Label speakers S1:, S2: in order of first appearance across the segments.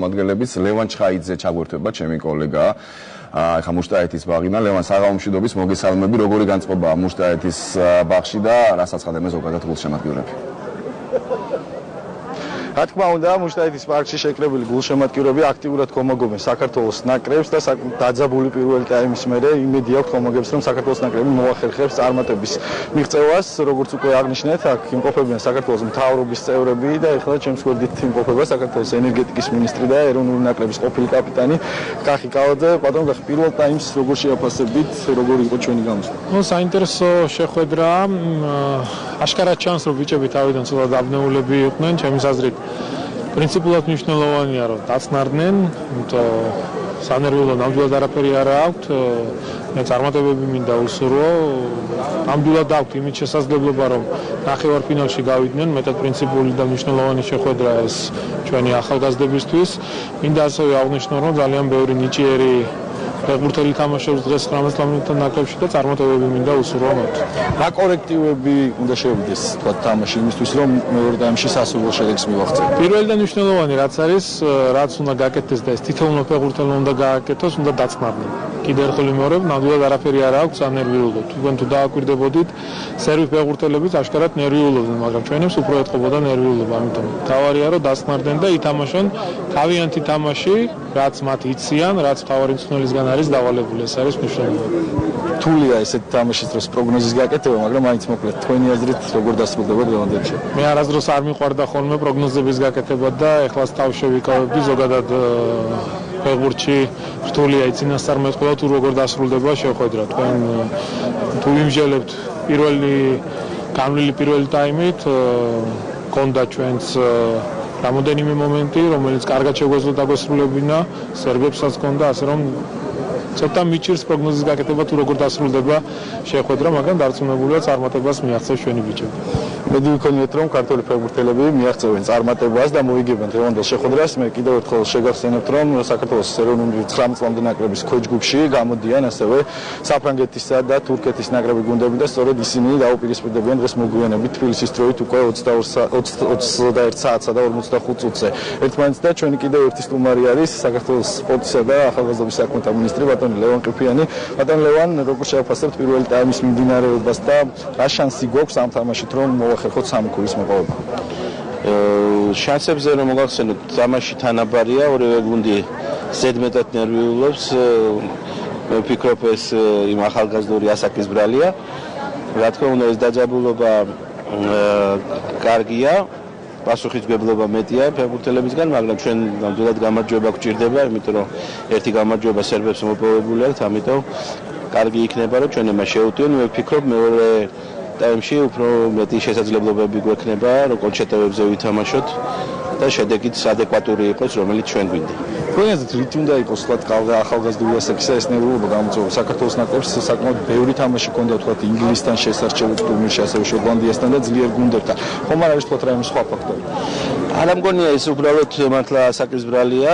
S1: მოგელების ლევან ჩხაიძე ჩაგვერთვება ჩემი კოლეგა ახლა მუშტაეთის ბაღიდან ლევან საღამომშვიდობის მოგესალმები როგორი განწყობაა მუშტაეთის ბაღში და რასაც ხდება ზოგადად გულშემატკივრები
S2: რა თქმა უნდა მუშტაეთის პარკში შეკრებილი გულშემატკივრები აქტიურად ხომაგობენ საქართველოს ნაკრებს და დაძაბული პირველი ტაიმის მერე იმედი აქვს ხომაგებს რომ საქართველოს ნაკრები მოახერხებს წარმატების მიღწევას როგორც უკვე აღნიშნეთ აქ იმყოფებიან საქართველოს მთავრობის წევრები და ეხლა ჩემს გვერდით იმყოფება საქართველოს ენერგეტიკის მინისტრი და ეროვნული ნაკრების ყოფილი კაპიტანი კახი კალაძე ბატონო კახი პირველ ტაიმს როგორ შეაფასებით როგორი იყო ჩვენი გამოსვლა
S3: ნუ საინტერესო შეხვედრა აშკარად ჩანს რომ ბიჭები თავიდან ცოტა დაბნეულები იყვნენ ჩემის აზრით პრინციპულად მნიშვნელოვანია რომ დაწნარდნენ, იმიტომ სანერვიულო ნამდვილად არაფერი არ აქვს, მე წარმატებები მინდა უსურვო, ნამდვილად აქვს იმით შესაძლებლობა რომ ნახევარფინალში გავიდნენ, მეტად პრინციპული და მნიშვნელოვანი შეხვედრა ეს ჩვენი ახალგაზრდებისთვის, მინდა ასევე აღნიშნო რომ ძალიან ბევრი ნიჭიერი ფეხბურთელი თამაშობს დღეს 19 მინუტთან ნაკრებში და წარმატებები მინდა უსურვო მათ.
S2: რა კორექტივები უნდა შევიდეს თქვა თამაში იმისთვის რომ მეორე ტაიმში სასურველ შედეგს მივაღწევთ.
S3: პირველი და მნიშვნელოვანი რაც არის, რაც უნდა გაკეთდეს და ეს თითოეულ ფეხბურთელმა უნდა გააკეთოს, უნდა დაწნარდნენ. კიდევ ერთხელ ვიმეორებ, ნამდვილად არაფერი არ აქვს ანერვიულობთ. თქვენ თუ დააკვირდებოდით, სერვი ფეხბურთელებით აშკარად ნერვიულობდნენ, მაგრამ ჩვენებს უფრო ეთყობოდა ნერვიულობა, ამიტომ თავარია რომ დაწნარდნენ და ითამაშონ თავიანთი თამაში, რაც მათ იციან, რაც თავარი მწვრთნელისგან არის დავალებული, ეს არის მნიშვნელოვანი.
S2: რთულია ესეთი თამაშის დროს პროგნოზის გაკეთება, მაგრამ მაინც მოკლედ თქვენი აზრით როგორ დასრულდება დღევანდელი?
S3: მე არასდროს არ მიყვარდა ხოლმე პროგნოზების გაკეთება და ეხლა თავ შევიკავებდი ზოგადად ფეხბურთში რთულია იცინასწარმეტყველა თუ როგორ დასრულდება შეხვედრა. თქვენ თუ ვიმსჯელებთ განვლილი პირველი ტაიმით გონდა ჩვენს რამოდენიმე მომენტი, რომელიც კარგად შეგვეძლო დაგვესრულებინა, სერბებსაც გონდა, ასე რომ ცოტა მიჭირს პროგნოზის გაკეთება თუ როგორ დასრულდება შეხვედრა, მაგრამ დარწმუნებულია წარმატებას მიაღწევს ჩვენი ბიჭები.
S2: მედი ვიქონიეთ რომ ქართველი ფეხბურთელები მიაღწევენ წარმატებას და მოიგებენ დღევანდელ შეხვედრას. მე კიდევ ერთხელ შეგახსენებთ რომ საქართველოს ეროვნული 19 წლამდე ნაკრების ქვეჯგუფში გამოდიან ასევე საფრანგეთისა და თურქეთის ნაკრები გუნდები და სწორედ ისინი დაუპირისპირდებიან დღეს მოგვიანებით თბილისის დროით უკვე 21 საათსა და 45 წუთზე. ერთმანეთს და ჩვენი კიდევ ერთი სტუმარი არის საქართველოს სპორტისა და ახალგაზრდობის საქმეთა მინისტრი ბატონი ლევან ყიფიანი. ბატონი ლევან, როგორ შეაფასებთ პირველი ტაიმის მიმდინარეობას და რა შანსი გვაქვს ამ თამაშით რომ მოახერხოთ სამი ქულის მოპოვება?
S4: შანსებზე რომ მოგახსენოთ, თამაში თანაბარია, ორივე გუნდი ზედმეტად ნერვიულობს. მე ვფიქრობ ეს იმ ახალგაზრდული ასაკის ბრალია. რა თქმა უნდა, ეს დაძაბულობა კარგია. პასუხისმგებლობა მეტია ფეხბურთელებისგან, მაგრამ ჩვენ ნამდვილად გამარჯვება გვჭირდება, იმიტომ რომ ერთი გამარჯვება სერბებს მოპოვებული აქვს, ამიტომ კარგი იქნება რომ ჩვენ მას შევუტიონ. მე ვფიქრობ მეორე ტაიმში უფრო მეტი შესაძლებლობები გვექნება, რომ კონჩეტებებზე ვითამაშოთ და შედეგიც ადეკვატური იყოს, რომელიც ჩვენ გვინდა.
S2: თქვენი აზრით რით უნდა იყოს თქვა ახალგაზრდული ასაკისა ეს ნერვიულობა გამოწვევა საქართველოს ნაკრებს საკმაოდ ბევრი თამაში ჰქონდა თქვა ინგლისთან შესარჩევი ტურნირში, ასევე შოტლანდიასთან და ძლიერ გუნდებთან. ხომ არ არის თქვა რაიმე სხვა ფაქტორი?
S4: არ ამგონია ეს უბრალოდ მართლა ასაკის ბრალია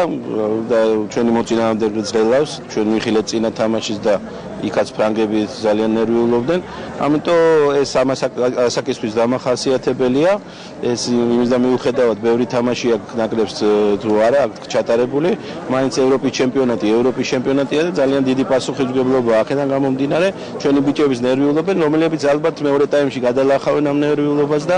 S4: და ჩვენი მოწინააღმდეგე ძლევს, ჩვენ ვიხილეთ წინა თამაშის და იქაც ფრანგები ძალიან ნერვიულობდნენ. ამიტომ ეს ასაკისთვის დამახასიათებელია. ეს იმის და მიუხედავად ბევრი თამაში აქვს ნაკრებს თუ არა აქვს ჩატარებული, მაინც ევროპის ჩემპიონატია და ძალიან დიდი პასუხისმგებლობა აქედან გამომდინარე ჩვენი ბიჭების ნერვიულობენ, რომლებიც ალბათ მეორე ტაიმში გადალახავენ ამ ნერვიულობას და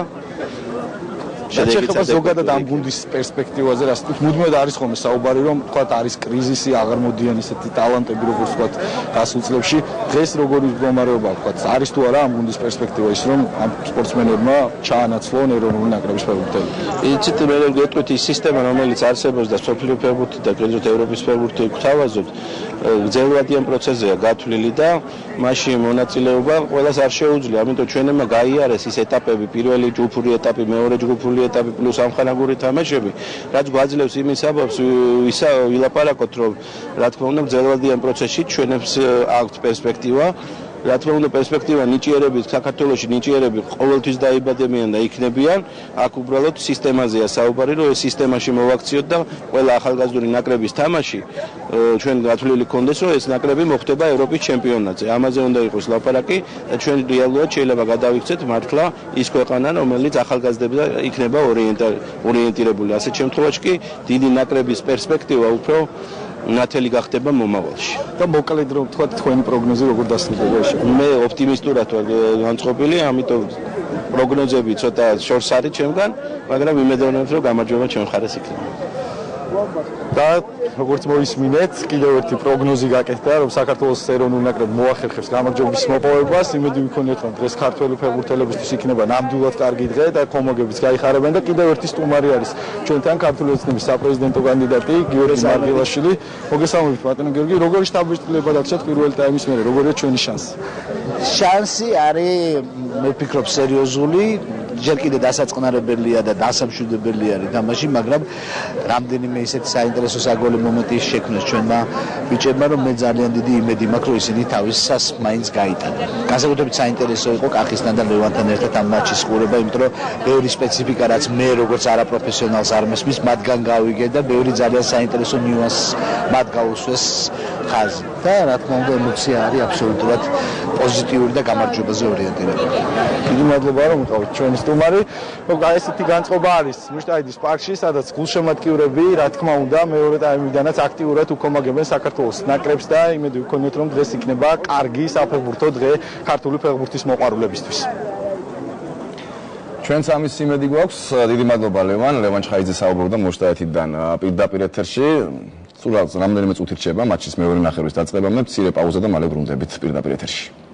S2: შეეხება ზოგადად ამ გუნდის პერსპექტივაზე, რა თქმა უნდა, მუდმივად არის ხოლმე საუბარი, რომ თქვა არის კრიზისი, აღარ მოდიან ისეთი ტალანტები, როგორც თქვა გასულ წლებში. დღეს როგორი მდგომარეობა თქვა, არის თუ არა ამ გუნდის პერსპექტივა ის, რომ ამ სპორტსმენებმა ჩაანაცვლონ ეროვნული ნაკრების ფეხბურთელი?
S4: იცით, მე ვგეტყვით ის სისტემა, რომელიც არსებობს და სოფლიო ფეხბურთი და კერძოდ ევროპის ფეხბურთი გვთავაზობთ, გრძელვადიან პროცესია გათვლილი და მასში მონაწილეობა ყველას არ შეუძლია. ამიტომ ჩვენმა გაიარეს ის ეტაპები, პირველი ჯგუფური ეტაპი, მეორე ჯგუფური ეტაპი პლუს ამხანაგური თამაშები, რაც გვაძლევს იმის საბაბს ვილაპარაკოთ, რომ რა თქმა უნდა გრძელვადიან პროცესში ჩვენებს აქვს პერსპექტივა რა თქმა უნდა პერსპექტივა ნიჭიერების საქართველოში ნიჭიერები ყოველთვის დაიბადებიან და იქნებიან. აქ უბრალოდ სისტემაზეა საუბარი, რომ ეს სისტემაში მოვაქციოთ და ყველა ახალგაზრდული ნაკრების თამაში ჩვენ გათვლილი გქონდეს, რომ ეს ნაკრები მოხდება ევროპის ჩემპიონატზე. ამაზე უნდა იყოს ლაპარაკი და ჩვენ რეალურად შეიძლება გადავიქცეთ მართლა ის ქვეყანა, რომელიც ახალგაზრდებზე იქნება ორიენტირებული. ასეთ შემთხვევაში კი დიდი ნაკრების პერსპექტივა უფრო ნათელი გახდება მომავალში.
S2: და მოკლედ რომ თქვა თქვენი პროგნოზი როგორ დასრულდება ეს?
S4: მე ოპტიმისტურად ვარ განწყობილი, ამიტომ პროგნოზები ცოტა შორს არის ჩემგან, მაგრამ იმედოვნებ რომ გამარჯვება ჩემ მხარეს იქნება.
S2: და როგორც მოისმინეთ, კიდევ ერთი პროგნოზი გაკეთდა, რომ საქართველოს ეროვნულ ნაკრები მოახერხებს გამარჯვების მოპოვებას. იმედი ვიქონიათ, რომ დღეს ქართველი ფეხბურთელებისთვის იქნება ნამდვილად კარგი დღე და ხომოგებიც გაიხარებენ და კიდევ ერთი სტუმარი არის ჩვენთან ქართული ოცნების საპრეზიდენტო კანდიდატი გიორგი მარგილაშვილი. მოგესალმებით ბატონო გიორგი, როგორი შთაბეჭდილება დაგჭირთ პირველი ტაიმის მერე, როგორია ჩვენი შანსი?
S5: შანსი არის, მე ვფიქრობ, სერიოზული. ჯერ კიდე დასაწყნარებელია და დასამშვიდებელი არის თამაში, მაგრამ რამდენიმე ისეთი საინტერესო საგოლე მომენტი შექმნეს ჩვენმა ბიჭებმა, რომ მე ძალიან დიდი იმედი მაქვს, რომ ისინი თავისას მაინც გაიტანენ. განსაკუთრებით საინტერესო იყო კახისთან და ლევანთან ერთად ამ მატჩის ყურება, იმიტომ რომ ბევრი სპეციფიკა, რაც მე როგორც არაპროფესიონალს არ მესმის, მათგან გავიგე და ბევრი ძალიან საინტერესო ნიუანსი მათ გაუსვეს ხაზი. და რა თქმა უნდა, ემოცია არის აბსოლუტურად პოზიტიური და გამარჯვებაზე ორიენტირებული.
S2: დიდი მადლობა რომ მიყავით ჩვენი სტუმარი. ესეთი განწყობა არის მუშტაიდის პარკში, სადაც გულშემატკივრები, რა თქმა უნდა, მეორე ტაიმიდანაც აქტიურად უქომაგებენ საქართველოს ნაკრებს და იმედი ვქონიოთ, რომ დღეს იქნება კარგი საფეხბურთო დღე ქართული ფეხბურთის მოყვარულებისთვის.
S1: ჩვენც ამის იმედი გვაქვს. დიდი მადლობა ლევან ჩხაიძე საუბრობდა მუშტაიდიდან პირდაპირ ეთერში. სულ რამდენიმე წუთი რჩება მატჩის მეორე ნახევრის დაწყებამდე, მცირე პაუზა და მალე ბრუნდებით პირდაპირ ეთერში.